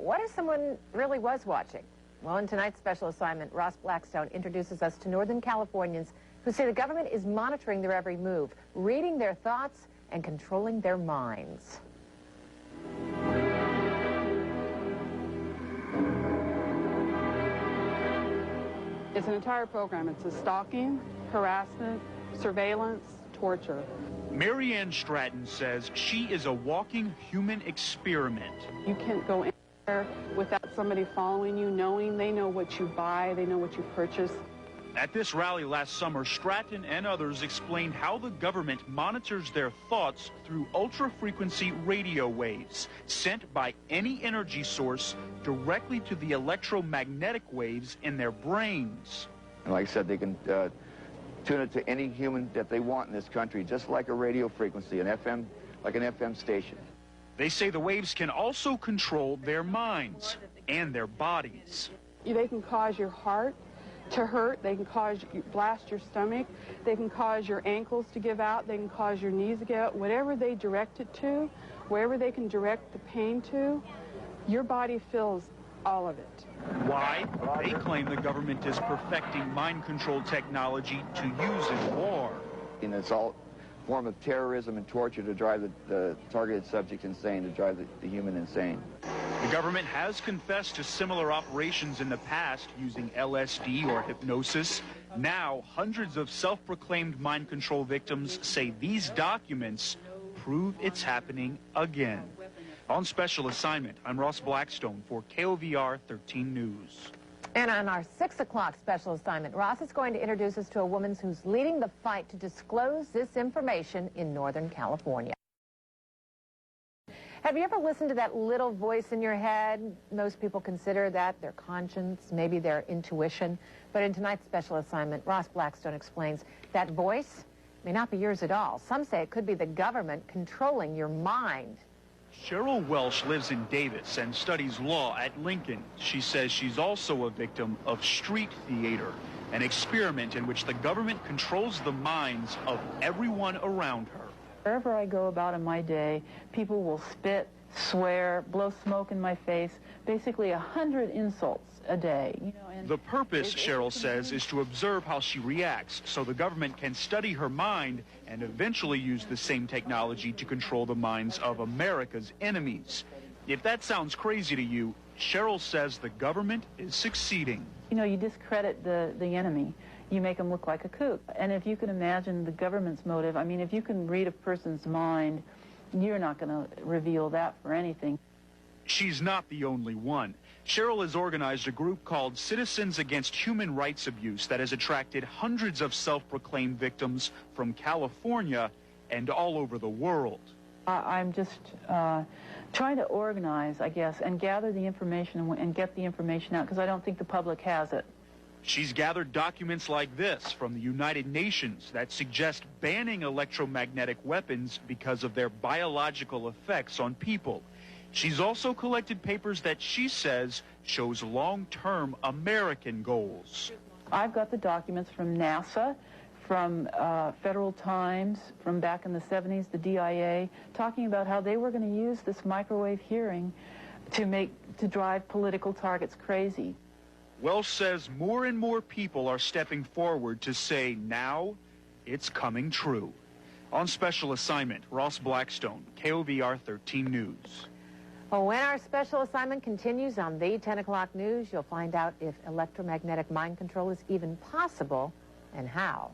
what if someone really was watching? Well, in tonight's special assignment, Ross Blackstone introduces us to Northern Californians who say the government is monitoring their every move, reading their thoughts, and controlling their minds. It's an entire program. It's a stalking, harassment, surveillance, torture. Marianne Stratton says she is a walking human experiment. You can't go anywhere without somebody following you, knowing they know what you buy, they know what you purchase. At this rally last summer, Stratton and others explained how the government monitors their thoughts through ultra-frequency radio waves sent by any energy source directly to the electromagnetic waves in their brains. And like I said, they can tune it to any human that they want in this country, just like a radio frequency, like an FM station. They say the waves can also control their minds and their bodies. They can cause your heart to hurt, they can blast your stomach, they can cause your ankles to give out, they can cause your knees to give out. Whatever they direct it to, wherever they can direct the pain to, your body feels all of it. Why? They claim the government is perfecting mind control technology to use in war. And it's all form of terrorism and torture to drive the targeted subject insane, to drive the human insane. The government has confessed to similar operations in the past using LSD or hypnosis. Now, hundreds of self-proclaimed mind control victims say these documents prove it's happening again. On special assignment, I'm Ross Blackstone for KOVR 13 News. And on our 6 o'clock special assignment, Ross is going to introduce us to a woman who's leading the fight to disclose this information in Northern California. Have you ever listened to that little voice in your head? Most people consider that their conscience, maybe their intuition. But in tonight's special assignment, Ross Blackstone explains that voice may not be yours at all. Some say it could be the government controlling your mind. Cheryl Welsh lives in Davis and studies law at Lincoln. She says she's also a victim of street theater, an experiment in which the government controls the minds of everyone around her. Wherever I go about in my day, people will spit, swear, blow smoke in my face, basically 100 insults a day. The purpose, Cheryl says, is to observe how she reacts so the government can study her mind and eventually use the same technology to control the minds of America's enemies. If that sounds crazy to you, Cheryl says the government is succeeding. You discredit the enemy. You make them look like a kook. And if you can imagine the government's motive, I mean, if you can read a person's mind, you're not going to reveal that for anything. She's not the only one. Cheryl has organized a group called Citizens Against Human Rights Abuse that has attracted hundreds of self-proclaimed victims from California and all over the world. I'm just trying to organize, I guess, and gather the information and get the information out, because I don't think the public has it. She's gathered documents like this from the United Nations that suggest banning electromagnetic weapons because of their biological effects on people. She's also collected papers that she says shows long-term American goals. I've got the documents from NASA, from Federal Times, from back in the 70s, the DIA, talking about how they were going to use this microwave hearing to drive political targets crazy. Welsh says more and more people are stepping forward to say now it's coming true. On special assignment, Ross Blackstone, KOVR 13 News. Well, when our special assignment continues on the 10 o'clock news, you'll find out if electromagnetic mind control is even possible and how.